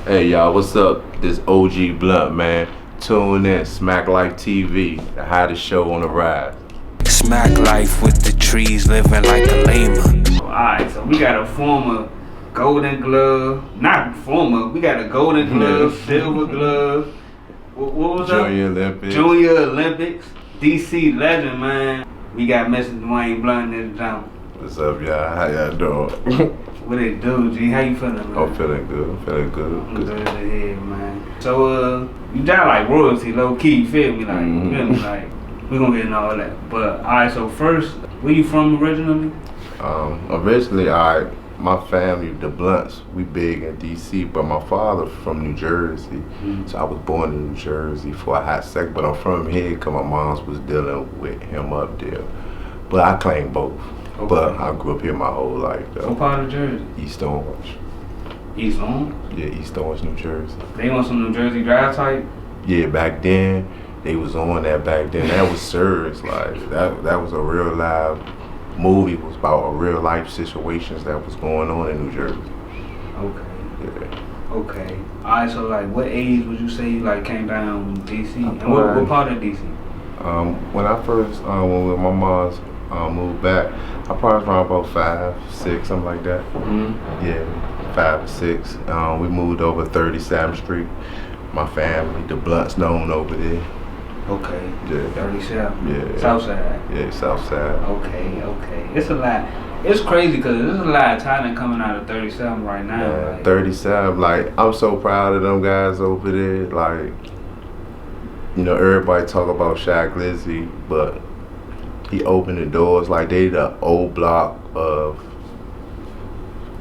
Hey y'all, what's up? This OG Blunt, man. Tune in, Smack Life TV, the hottest show on the rise. Smack life with the trees living like a llama. Alright, so we got a former Golden Glove, not former, we got a Golden Glove, Silver Glove, what was that? Junior Olympics, DC legend, man. We got Mr. Duane Blunt in this jump. What's up, y'all? How y'all doing? What it do, G? How you feeling, man? I'm feeling good. I'm feeling good. I'm good to hear, man. So, you got like royalty, low key, you feel me? Like, you feel me? Like, we gonna get into all that. But, alright, so first, where you from originally? Originally, my family, the Blunts, we big in DC, but my father from New Jersey. So I was born in New Jersey for a hot second, but I'm from here because my mom's was dealing with him up there. But I claim both. Okay. But I grew up here my whole life, though. What part of Jersey? East Orange. East Orange? Yeah, East Orange, New Jersey. They on some New Jersey drive type? Yeah, back then, they was on that back then. That was serious, like, that was a real live movie. It was about a real life situations that was going on in New Jersey. Okay. Yeah. Okay. Alright, so like, what age would you say you like came down to DC? And what part of DC? When I first, when my mom's moved back, I probably was around about 5, 6, something like that. Yeah, 5 or 6. We moved over 37th Street. My family, the Blunts, known over there. Okay. Yeah. 37. Yeah. Southside. Yeah, Southside. Okay. It's a lot. It's crazy because there's a lot of talent coming out of 37 right now. Yeah, like, 37. Like, I'm so proud of them guys over there. Like, you know, everybody talk about Shaq Lizzy, but he opened the doors. Like, they the old block of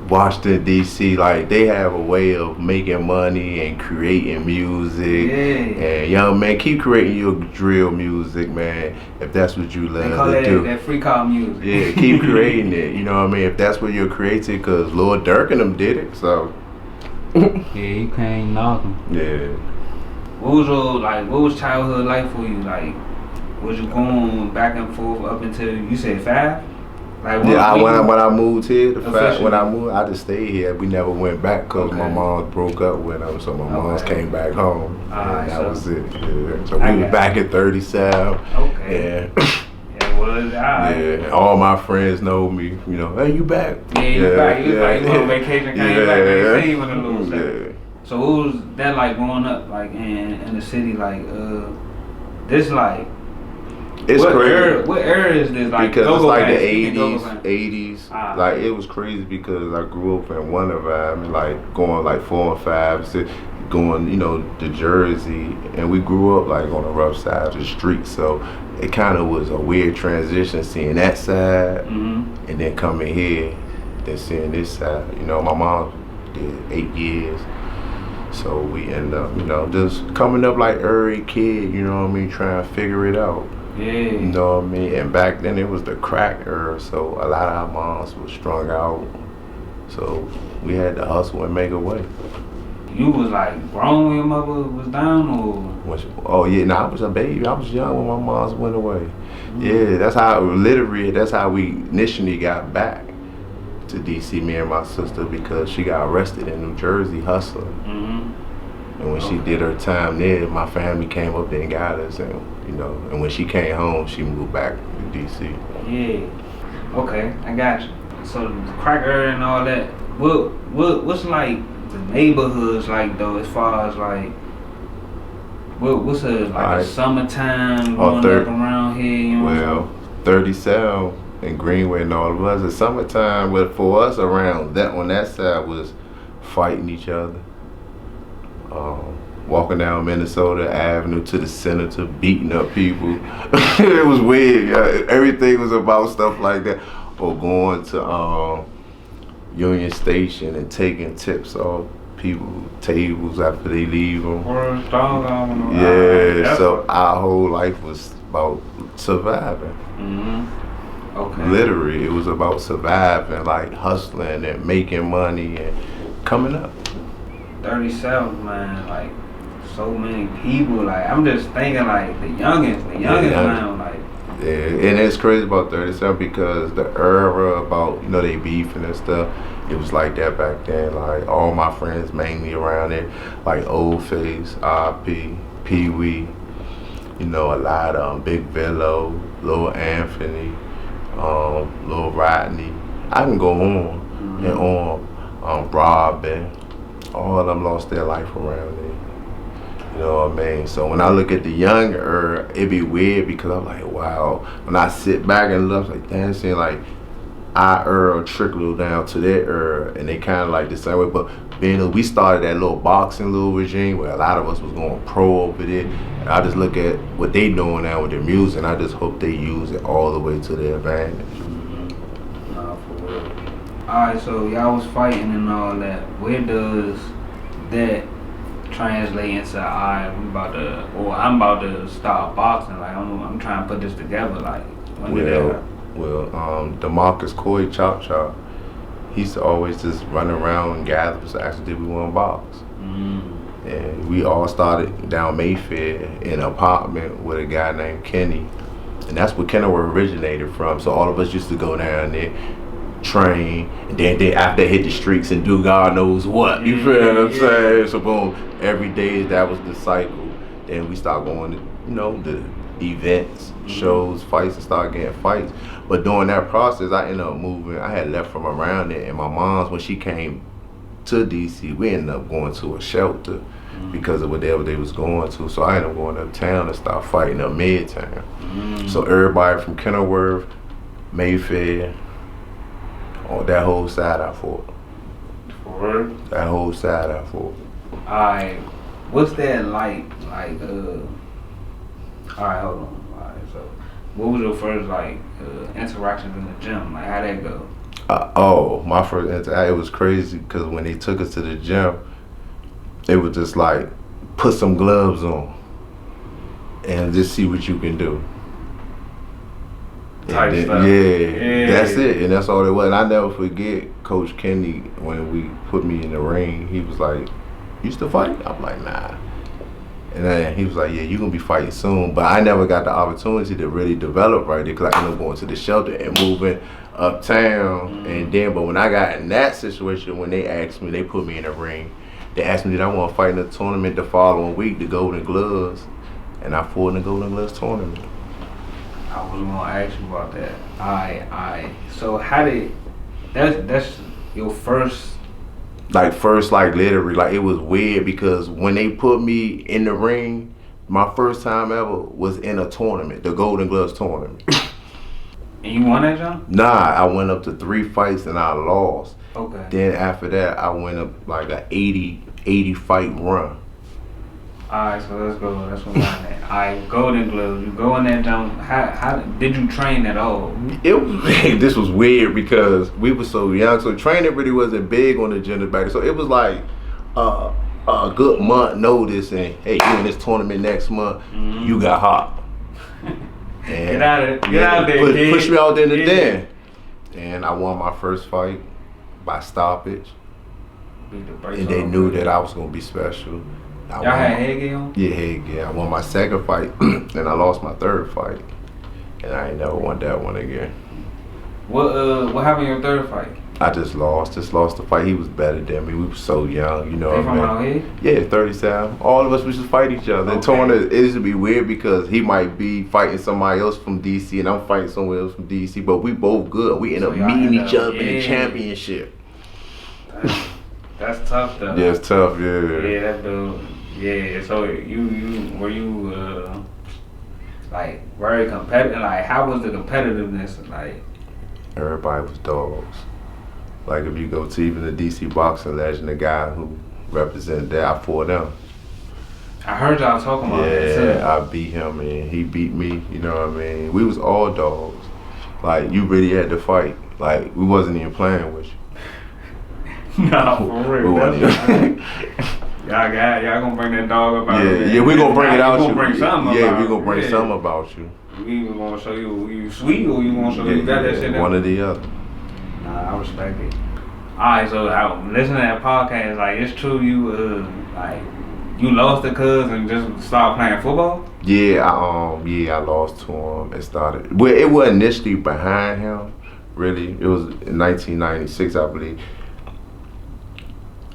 Washington, D.C. Like, they have a way of making money and creating music. Yeah. And young man, keep creating your drill music, man, if that's what you love to do. That free call music. Yeah, keep creating it, you know what I mean? If that's what you're creating, because Lord Durk and them did it, so. Yeah, you can't knock them. Yeah. What was childhood like for you? Like, was you going back and forth up until, you said 5? Like, yeah, when I moved here, when I moved, I just stayed here. We never went back because my mom broke up with him, so my mom came back home. And that was it. Yeah. So we was back at 37. Okay. Yeah. It was, yeah. All my friends know me. You know, hey, you back? Yeah, you back. You was like, on vacation, came back. They see you in a little second. So what was that like growing up, like in the city, like this like? It's crazy. What era is this? Like, because it's like the 80s. Like, it was crazy because I grew up in one environment, like going like 4 and 5, 6, going, you know, to Jersey, and we grew up like on the rough side of the street. So it kind of was a weird transition seeing that side, and then coming here, then seeing this side. You know, my mom did 8 years. So we end up, you know, just coming up like every kid, you know what I mean, trying to figure it out. Yeah. You know what I mean? And back then it was the crack era, so a lot of our moms was strung out. So we had to hustle and make a way. You was like grown when your mother was down, or? Oh yeah, I was a baby. I was young when my moms went away. Yeah, that's how we initially got back to DC, me and my sister, because she got arrested in New Jersey hustling. And when she did her time there, my family came up there and got us, and you know, and when she came home, she moved back to DC. Yeah. Okay, I got you. So the crack era and all that. What's like the neighborhoods like though, as far as like what's a summertime going up around here? You know. Well, 37 and Greenway and all of us. The summertime, but for us around that on that side was fighting each other. Walking down Minnesota Avenue to the Senator, beating up people. It was weird. Yeah. Everything was about stuff like that. Or going to Union Station and taking tips off people's tables after they leave them. Yeah, so our whole life was about surviving. Okay. Literally, it was about surviving, like hustling and making money and coming up. 37, man, like so many people. Like, I'm just thinking like the youngest now, like. Yeah, and it's crazy about 37 because the era about, you know, they beefing and stuff, It was like that back then. Like all my friends mainly around there, like Old Face, RP, Pee Wee, you know, a lot of Big Villo, Lil Anthony, Lil Rodney. I can go on and on. Robin, all of them lost their life around there. You know what I mean? So when I look at the younger, it be weird because I'm like, wow. When I sit back and look, like, damn, it seems like our trickle down to their and they kind of like the same way. But being we started that little boxing little regime where a lot of us was going pro over there. And I just look at what they doing now with their music, and I just hope they use it all the way to their advantage. Nah, for real. Alright, so y'all was fighting and all that. Where does that translate into I'm about to start boxing? Like I'm trying to put this together. Like when did that? Well, DeMarcus Coy Chop Chop, he used to always just run around and gather us asking did we want to box. And we all started down Mayfair in an apartment with a guy named Kenny, and that's where Kenilworth originated from. So all of us used to go down there, train, and then they after hit the streets and do God knows what. You feel what I'm saying? So boom, every day that was the cycle. Then we start going to, you know, the events, shows, fights, and start getting fights. But during that process, I ended up moving. I had left from around there, and my mom's, when she came to DC, we ended up going to a shelter because of whatever they was going to. So I ended up going uptown and start fighting up Midtown. So everybody from Kenilworth, Mayfair, on that whole side I fought. For real? That whole side I fought. Alright, what's that like? Alright, hold on. Alright, so what was your first interactions in the gym? Like how'd that go? My first interaction, it was crazy because when they took us to the gym, it was just like, put some gloves on and just see what you can do. Type then, stuff. Yeah, that's it, and that's all it was. And I never forget Coach Kenny when we put me in the ring. He was like, "You used to fight?" I'm like, "Nah." And then he was like, "Yeah, you're gonna be fighting soon." But I never got the opportunity to really develop right there because I ended up going to the shelter and moving uptown. And then, but when I got in that situation, when they asked me, they put me in the ring. They asked me, did I want to fight in the tournament the following week, the Golden Gloves, and I fought in the Golden Gloves tournament. I was gonna ask you about that. Alright. So how did that's your first? Like literally, it was weird because when they put me in the ring, my first time ever was in a tournament, the Golden Gloves tournament. And you won that, John? Nah, I went up to 3 fights and I lost. Okay. Then after that, I went up like an 80 fight run. Alright, so let's go. That's what I'm at. Alright, Golden Gloves. You go in that jump. How did you train at all? This was weird because we were so young, so training really wasn't big on the gender back. So it was like a good month notice, and hey, you in this tournament next month, you got hot. Get out there, push me out there in the den. And I won my first fight by stoppage. And they knew that I was gonna be special. Y'all had headgear on? Yeah, headgear. I won my second fight, and I lost my third fight, and I ain't never won that one again. What happened in your third fight? I just lost the fight. He was better than me. We were so young, you know They what I mean? from out here? Yeah, 37. All of us we just fight each other. Okay. And it used to be weird because he might be fighting somebody else from DC, and I'm fighting somewhere else from DC, but we both good. We end up meeting each other in the championship. That's tough though. Yeah, it's tough. Yeah. Yeah, that dude. Yeah. So were you like very competitive? Like how was the competitiveness like? Everybody was dogs. Like if you go to even the DC boxing legend, the guy who represented that, I fought him. I heard y'all talking about that too. Yeah, I beat him and he beat me. You know what I mean? We was all dogs. Like you really had to fight. Like we wasn't even playing with you. No, for real. Y'all gonna bring that dog about it. Yeah, we gonna bring it out. We gonna bring something about we gonna bring something about you. We either gonna show you sweet or you gonna show you got that shit. One or the other. Nah, I respect it. Alright, so I listen to that podcast. Like it's true, you lost the cuz and just started playing football. Yeah, I lost to him and started. Well, it wasn't initially behind him. Really, it was in 1996, I believe.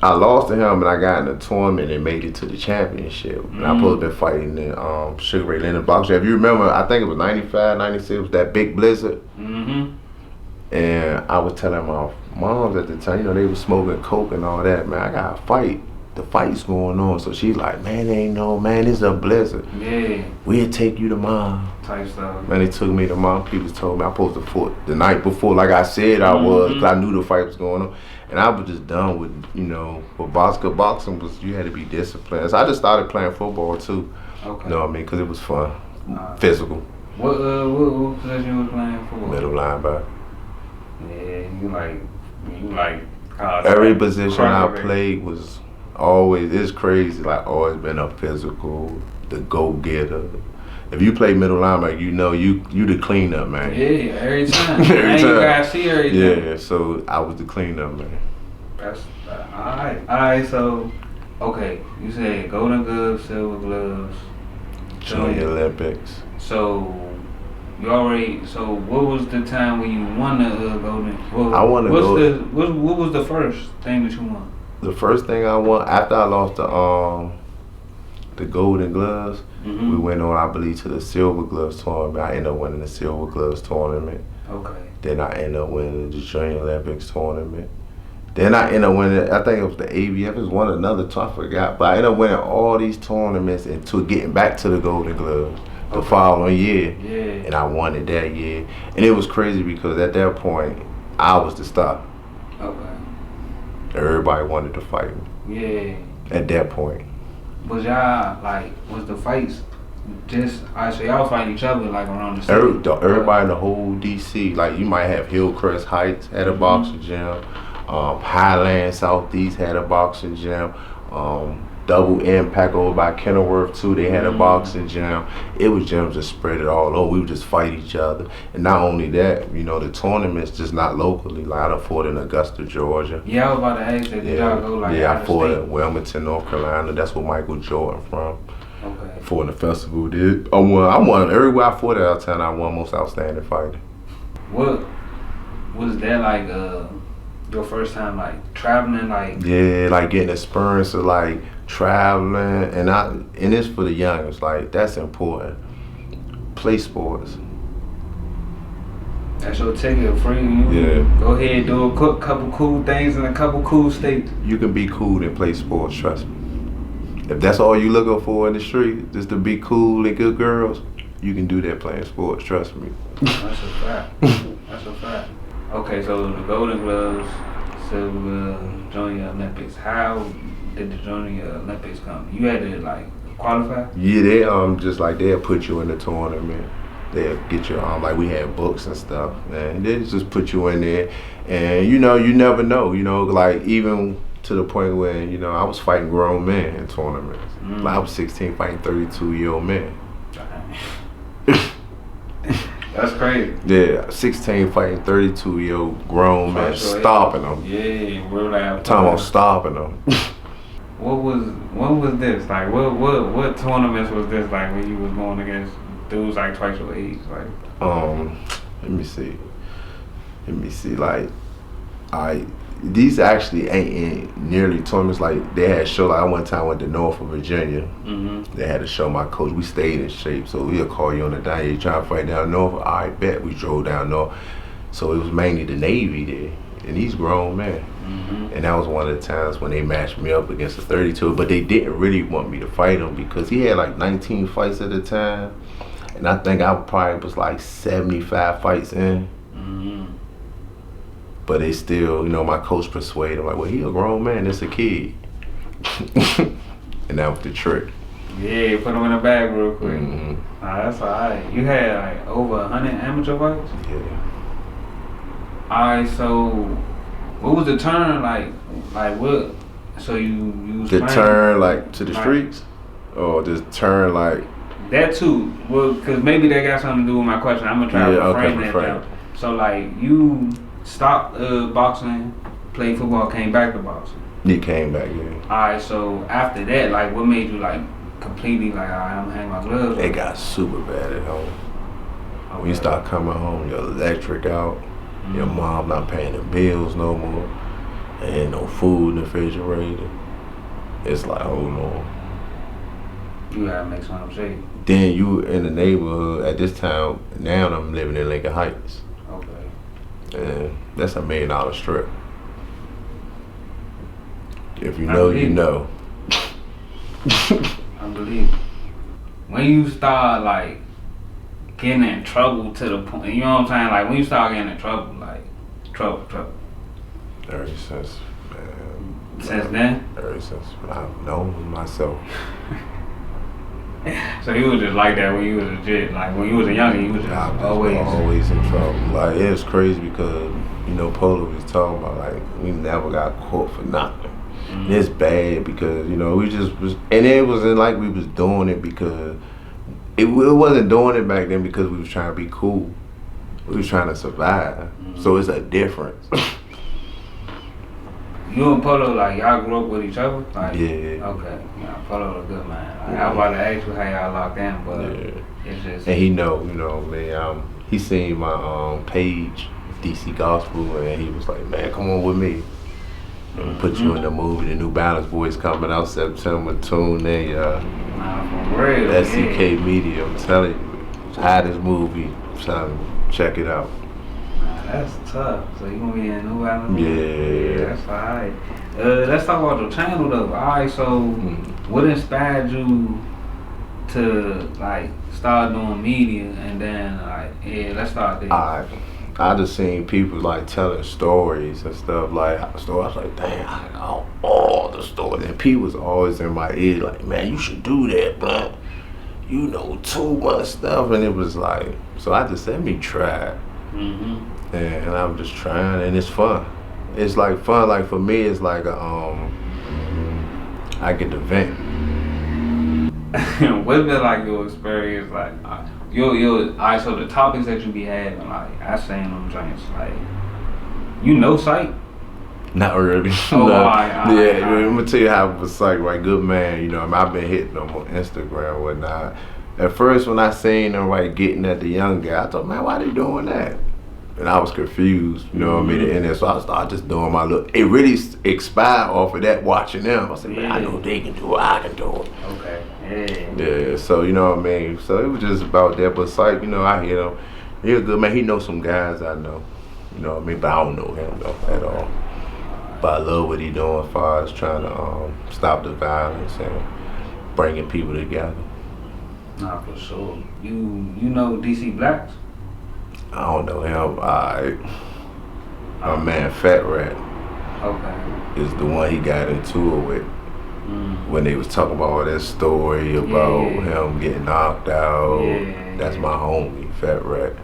I lost to him, and I got in a tournament and made it to the championship. And I supposed to been fighting in Sugar Ray Leonard boxing. If you remember, I think it was 95, 96, it was that big blizzard. And I was telling my moms at the time, you know, they was smoking coke and all that. Man, I got a fight. The fight's going on. So she's like, man, ain't no, man, it's a blizzard. Yeah. We'll take you to mom. Type stuff. Man, they took me to mom. People told me I supposed to fight the night before, like I said I was, because I knew the fight was going on. And I was just done with, you know, with boxing was, you had to be disciplined. So I just started playing football too. Okay. You know what I mean? Because it was fun. Physical. What position you was playing for? Middle linebacker. Yeah, you like every position I played was always, it's crazy, like always been a physical, the go-getter. If you play middle linebacker, you know you the cleanup man. Yeah, every time. Every time. You gotta see everything. Yeah, so I was the cleanup man. That's alright. So, okay, you said golden gloves, silver gloves, Junior Olympics. So you already. So what was the time when you won the golden? I won the golden. What was the first thing that you won? The first thing I won after I lost the golden gloves, we went on, I believe, to the silver gloves tournament. I ended up winning the silver gloves tournament. Okay. Then I ended up winning the Junior Olympics tournament. Then I ended up winning, I think it was the ABF, it was one another, I forgot. But I ended up winning all these tournaments until getting back to the golden gloves the following year. Yeah. And I won it that year. And it was crazy because at that point, I was the star. Okay. Everybody wanted to fight me. Yeah. At that point. Was y'all, like, was the fights just, so y'all fighting each other, like, around the city? Everybody in the whole DC, like, you might have Hillcrest Heights had a boxing gym. Highland Southeast had a boxing gym. Double Impact over by Kenilworth too, they had a boxing gym. It was gyms just spread it all over. We would just fight each other. And not only that, you know, the tournaments just not locally. Like I done fought in Augusta, Georgia. Yeah, I was about to ask that. Did y'all go like I fought in Wilmington, North Carolina. That's where Michael Jordan from. Okay. Fought in the festival did. I won everywhere I fought at out of town. I won most outstanding fighter. What was that like your first time like traveling like? Yeah, like getting experience of like traveling and it's for the youngest, like that's important. Play sports. That's your ticket, free. Go ahead, do a couple cool things in a couple cool states. You can be cool and play sports, trust me. If that's all you looking for in the street, just to be cool and good girls, you can do that playing sports, trust me. That's a fact. That's a fact. Okay, so the Golden Gloves, Silver, Junior Olympics. How did the Junior Olympics come? You had to like qualify? Yeah, they just like they'll put you in the tournament. They'll get you like we had books and stuff, and they just put you in there, and you know you never know, you know, like even to the point where you know I was fighting grown men in tournaments. Like I was 16 fighting 32-year-old men. That's crazy. Yeah, 16 fighting 32-year-old grown men, stopping them. Yeah, we're like talking about stopping them. When was this? Like, what tournaments was this like when you was going against dudes like twice your age? Like, let me see. Like, these actually ain't in nearly tournaments. Like they had a show. Like I one time went to Norfolk, Virginia. They had to show my coach. We stayed in shape, so he'll call you on the down. You trying to fight down Norfolk? I bet we drove down North. So it was mainly the Navy there, and these grown men. And that was one of the times when they matched me up against a 32. But they didn't really want me to fight him because he had like 19 fights at the time, and I think I probably was like 75 fights in. But they still, you know, my coach persuaded him, like, well, he a grown man, it's a kid. And that was the trick. Yeah, put him in the bag real quick. That's all right. You had like over 100 amateur fights? Yeah. All right, so what was the turn like what? So you was the turn like to the streets? Or just turn like? That too. Well, because maybe that got something to do with my question. I'm going to try to frame that down. So like you stopped boxing, played football, came back to boxing. You came back, yeah. Alright, so after that, like what made you like completely like, alright, I'm gonna hang my gloves? It got super bad at home. Okay. When you start coming home, your electric out, your mom not paying the bills no more. Ain't no food in the refrigerator. It's like, hold on. You gotta make something shake. Then you in the neighborhood at this time. Now I'm living in Lincoln Heights. Okay. And that's $1 million strip. If you know, you know. I believe it. When you start like getting in trouble to the point, you know what I'm saying? Like when you start getting in trouble, like trouble. Ever since, man. Since then? Ever since I've known myself. So you was just like that when you was a kid, like when you was a youngin', you was just always in trouble. Like it was crazy because you know Polo was talking about like we never got caught for nothing. Mm-hmm. And it's bad because you know we just was, and it wasn't like we was doing it because it wasn't doing it back then because we was trying to be cool. We was trying to survive. Mm-hmm. So it's a difference. You and Polo, like y'all grew up with each other? Like, yeah. Okay. Yeah, Polo a good man. Like, I was about to ask you how y'all locked in, but it's just. And he know, man. He seen my page, DC Gospel, and he was like, man, come on with me. And put you in the movie. The New Balance Boys coming out September. Tune in, y'all. Nah, for real. SCK Media. I'm telling you, hottest movie. So check it out. That's tough. So you gonna be in New Balance? Yeah. That's alright. Let's talk about your channel though. Alright, so what inspired you to like start doing media and then like let's start there. I just seen people like telling stories and stuff like I was like, dang, I know all the stories. And people was always in my ear like, man, you should do that, Blunt. You know too much stuff. And it was like, so I just said, let me try. Mm-hmm. And I'm just trying, and it's fun. It's like fun. Like for me, it's like I get to vent. What's been like your experience? Like alright, so the topics that you be having, like I seen them joints, like you know Psych? Not really. Oh, no. I'm gonna tell you how it was Psych, right? Good man. You know, I've been hitting them on Instagram and whatnot. At first, when I seen them like getting at the young guy, I thought, man, why they doing that? And I was confused, you know what I mean? And then so I started just doing my look. It really expired off of that, watching them. I said, man, I know they can do it, I can do it. Okay. Yeah, so you know what I mean? So it was just about that. But Psych, you know, I hear him. He's a good man. He knows some guys I know. You know what I mean? But I don't know him though at all. But I love what he doing as far as trying to stop the violence and bringing people together. Nah, for sure. You know DC Blacks? I don't know him. My man Fat Rat. Okay. Is the one he got into it with. When they was talking about all that story about him getting knocked out. That's my homie, Fat Rat.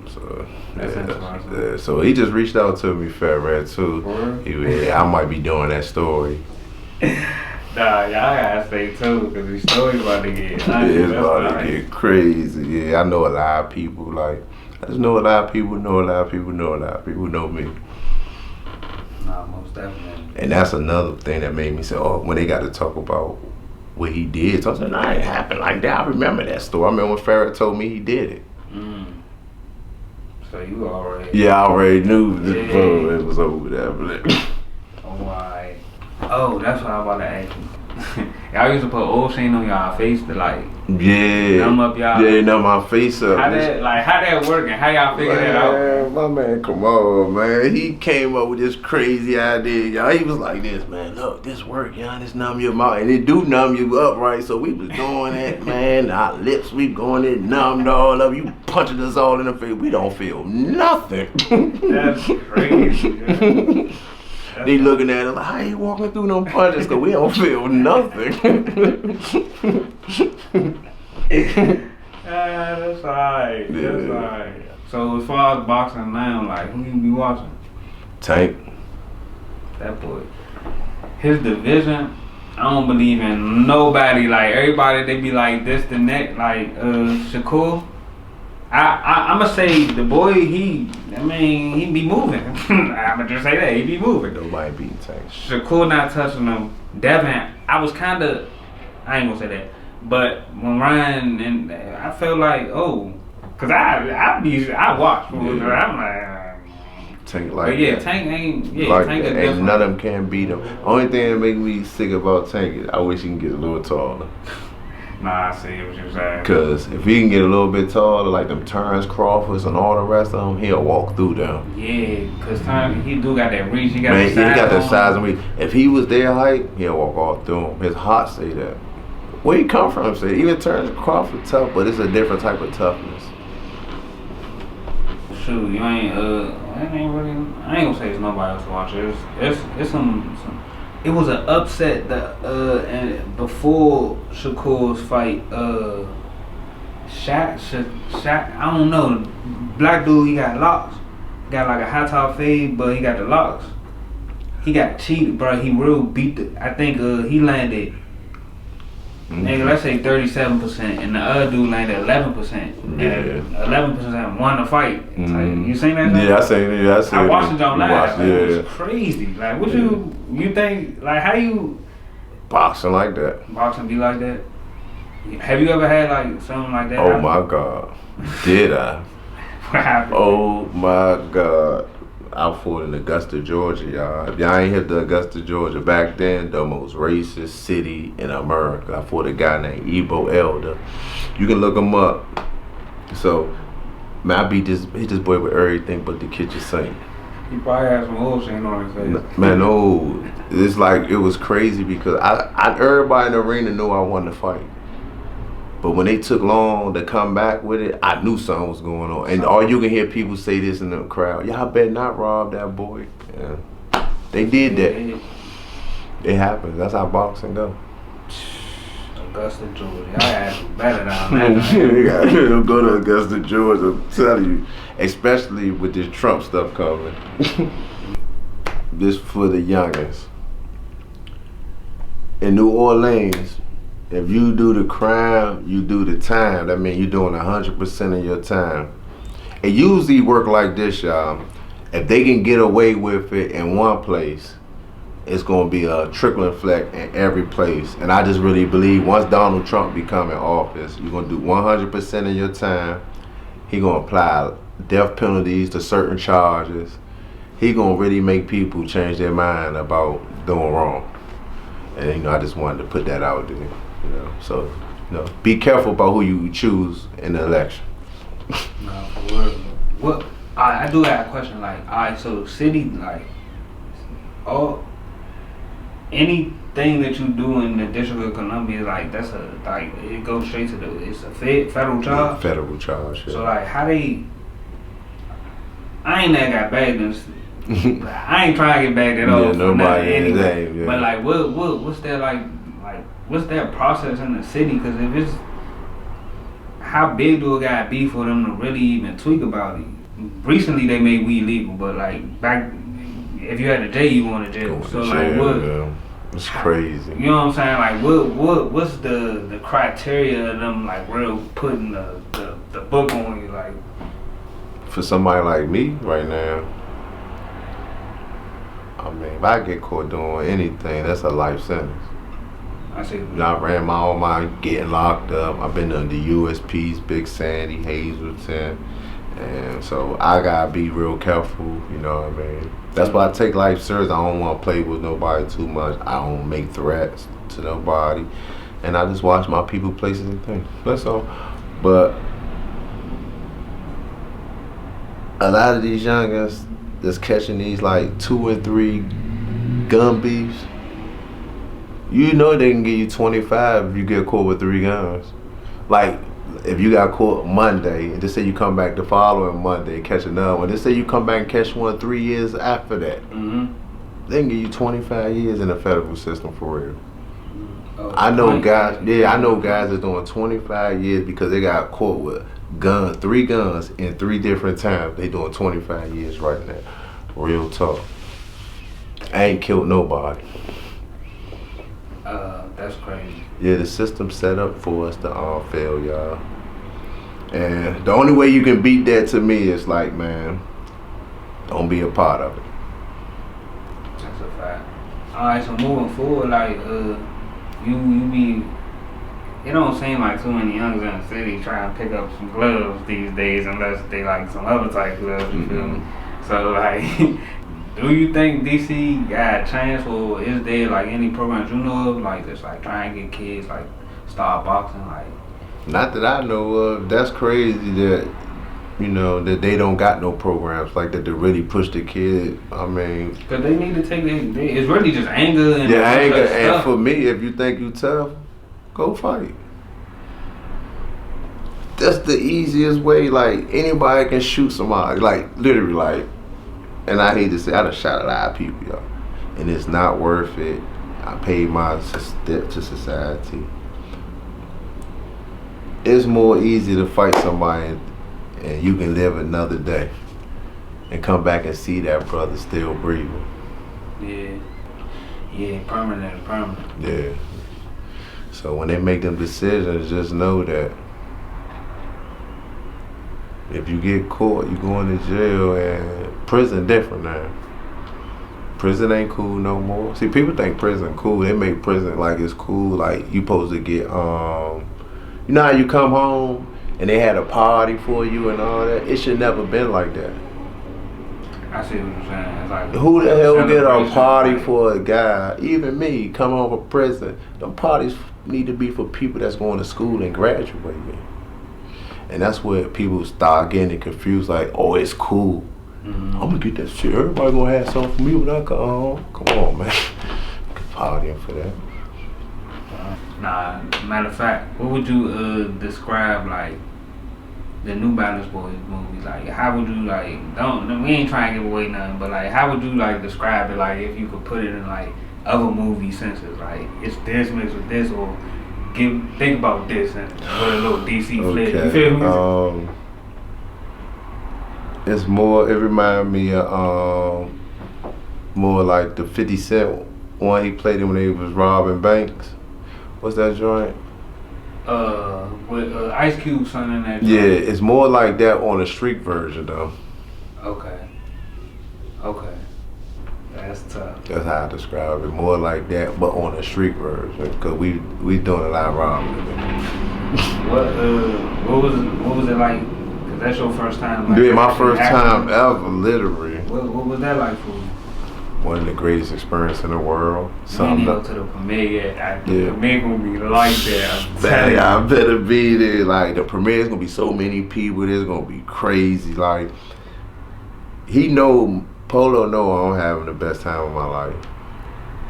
So so he just reached out to me, Fat Rat too. I might be doing that story. Nah, y'all gotta stay tuned because these stories about to get it's about to get crazy. Yeah, I know a lot of people. Like I just know a lot of people know a lot of people know a lot of people know me. Nah, most definitely. And that's another thing that made me say, oh, when they got to talk about what he did, so I said, nah, it happened like that. I remember that story. I remember when Farrah told me he did it. So you already... Yeah, I already knew it was over there. Oh, alright. Oh, that's what I was about to ask you. Y'all used to put old sheen on y'all face to like numb up y'all. Yeah, numb my face up. How that working? How y'all figure that out? My man, come on, man. He came up with this crazy idea, y'all. He was like this, man. Look, this work, y'all. This numb your mouth, and it do numb you up, right? So we was doing it, man. Our lips, we going it numbed all up. You punching us all in the face. We don't feel nothing. That's crazy. Man. They looking at us like, how you walking through them punches? Cause we don't feel nothing. That's alright. That's alright. So as far as boxing now, like who you be watching? Tank. That boy. His division, I don't believe in nobody. Like everybody, they be like this, the neck. Like Shakur. I'ma say the boy, he be moving. I'ma just say that, he be moving. Nobody beating Tank. Shakur not touching him. Devin, I was kinda, I ain't gonna say that, but when Ryan, and I felt like, oh, cause I watch, I'm like, Tank like yeah, that. Tank ain't. Yeah, like Tank that. is And none of them can beat him. Only thing that make me sick about Tank is I wish he can get a little taller. Nah, I see what you're saying. Cause if he can get a little bit taller, like them Terrence Crawfords and all the rest of them, he'll walk through them. Yeah, cause he do got that reach. He got Man, the size. he got the size and reach. If he was their height, he'll walk all through them. His heart say that. Where he come from? Say even Terrence Crawford tough, but it's a different type of toughness. Shoot, you ain't it ain't really. I ain't gonna say it's nobody else to watch it. It's some. It was an upset that and before Shakur's fight. Shaq. I don't know. Black dude, he got locks. Got like a high top fade, but he got the locks. He got cheated, bro. He real beat the. I think he landed. Nigga, let's say 37%, and the other dude landed 11%. Yeah. 11% won the fight. Like, you seen that? Yeah, I seen it. Yeah, I seen it. I watched it on live. Like, yeah. It was crazy. Like, what you think? Like, how you boxing like that? Boxing be like that? Have you ever had like something like that? Oh my God, did I? What happened? Oh my God. I fought in Augusta, Georgia, y'all. If y'all ain't hit the Augusta, Georgia, back then, the most racist city in America. I fought a guy named Ebo Elder. You can look him up. So, man, I beat this boy with everything but the kitchen sink. He probably had some bullshit on his face. Man, no. It's like, it was crazy because everybody in the arena knew I won the fight. But when they took long to come back with it, I knew something was going on. And all you can hear people say this in the crowd, y'all better not rob that boy. Yeah. They did that. It happens. That's how boxing go. Augusta, Georgia. I had better down there. You gotta go to Augusta, Georgia. I'm telling you. Especially with this Trump stuff coming. This for the youngest. In New Orleans, if you do the crime, you do the time. That means you're doing 100% of your time. It usually work like this, y'all. If they can get away with it in one place, it's gonna be a trickle effect in every place. And I just really believe once Donald Trump become in office, you're gonna do 100% of your time. He gonna apply death penalties to certain charges. He gonna really make people change their mind about doing wrong. And I just wanted to put that out there. So be careful about who you choose in the election. No, for real. What I do have a question. Like, alright, so city, like, anything that you do in the District of Columbia, like it goes straight to it's a federal charge. Yeah, federal charge. Yeah. So like, how they? I ain't never got bagged. I ain't trying to get bagged at all. Yeah, nobody. Anyway. Yeah. But like, what's that like? What's that process in the city? Because if it's, how big do it gotta be for them to really even tweak about it? Recently they made weed legal, but like back, if you had a J, you going to jail. So like, what? Yeah. It's crazy. You know what I'm saying? Like, what's the criteria of them like real putting the book on you like? For somebody like me right now, I mean, if I get caught doing anything, that's a life sentence. I see. I ran my own mind getting locked up. I've been to the USPs, Big Sandy, Hazleton, and so I gotta be real careful. You know what I mean? That's why I take life serious. I don't want to play with nobody too much. I don't make threats to nobody, and I just watch my people, places, and things. That's all. But a lot of these youngins that's catching these like 2 or 3 gun beefs. You know they can give you 25 if you get caught with 3 guns. Like, if you got caught Monday, and just say you come back the following Monday and catch another one, just say you come back and catch one 3 years after that, they can give you 25 years in the federal system for real. Oh, I know guys, I know guys that's doing 25 years because they got caught with 3 guns in 3 different times. They doing 25 years right now. Real talk. I ain't killed nobody. That's crazy. Yeah, the system's set up for us to all fail, y'all. And the only way you can beat that to me is like, man, don't be a part of it. That's a fact. Alright, so moving forward, like, you be, it don't seem like too many youngsters in the city trying to pick up some gloves these days unless they like some other type gloves, you feel me? So like, do you think DC got a chance, or is there like any programs you know of, like just like trying to get kids like start boxing? Like, not that I know of. That's crazy that that they don't got no programs like that to really push the kid. I mean, because they need to take it's really just anger and anger. And stuff. for me, if you think you tough, go fight. That's the easiest way. Like, anybody can shoot somebody. Like, literally, like, and I hate to say, I done shot a lot of people, y'all, and it's not worth it. I paid my debt to society. It's more easy to fight somebody and you can live another day and come back and see that brother still breathing. Yeah, permanent. Yeah. So when they make them decisions, just know that if you get caught, you going to jail, and prison different now. Prison ain't cool no more. See, people think prison cool. They make prison like it's cool. Like, you supposed to get, you know how you come home and they had a party for you and all that? It should never been like that. I see what you're saying. It's like, who the hell get a party for a guy? Even me, come home from prison. Them parties need to be for people that's going to school and graduating. And that's where people start getting confused, like, oh, it's cool. I'm gonna get that shit. Everybody gonna have something for me when I come home. Come on, man. Partying for that. Nah, matter of fact, what would you describe like the New Balance Boys movie? Like, how would you like? We ain't trying to give away nothing, but like, how would you like describe it? Like, if you could put it in like other movie senses, like it's this mixed with this, or think about this and with a little DC flair. You feel me? It's more. It remind me of more like the 50 Cent one he played in when he was robbing banks. What's that joint? With Ice Cube son in that joint. Yeah, it's more like that on a street version though. Okay. That's tough. That's how I describe it. More like that, but on a street version, cause we doing a lot of robbing. What was it like? Cause that's your first time. Like, yeah, my first time ever, literally. What was that like for you? One of the greatest experiences in the world. You ain't go to the premiere yet. The premiere gonna be like that. I better be there. Like, the premiere is gonna be so many people. It's gonna be crazy. Like, Polo know I'm having the best time of my life.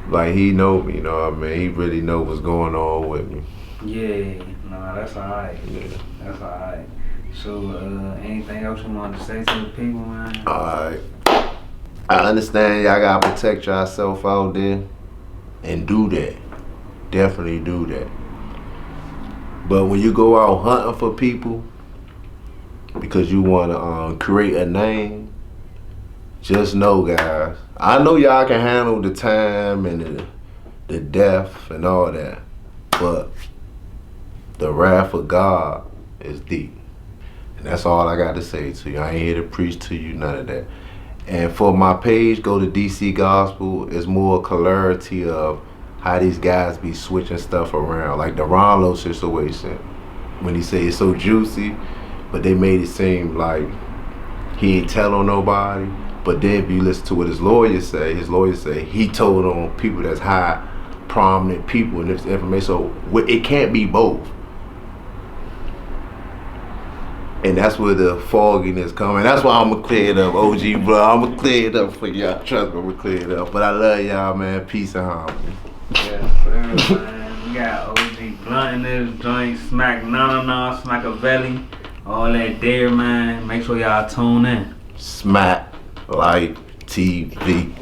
Like, he know me, you know what I mean? He really know what's going on with me. Yeah, no, that's alright. Yeah. That's alright. So, anything else you want to say to the people, man? Alright. I understand y'all gotta protect yourself out there and do that. Definitely do that. But when you go out hunting for people because you wanna create a name, just know, guys, I know y'all can handle the time and the death and all that, but the wrath of God is deep. And that's all I got to say to you. I ain't here to preach to you, none of that. And for my page, go to DC Gospel. It's more clarity of how these guys be switching stuff around. Like the Ronlo situation, when he say it's so juicy, but they made it seem like he ain't tell on nobody. But then if you listen to what his lawyers say he told on people that's high, prominent people in this information. So it can't be both. And that's where the fogginess coming. That's why I'm gonna clear it up, OG bro. I'm gonna clear it up for y'all. Trust me, I'm gonna clear it up. But I love y'all, man. Peace and harmony. Yeah, sir, man. We got OG Blunt in this joint. Smack Smackavelli. All that there, man. Make sure y'all tune in. Smack Light TV.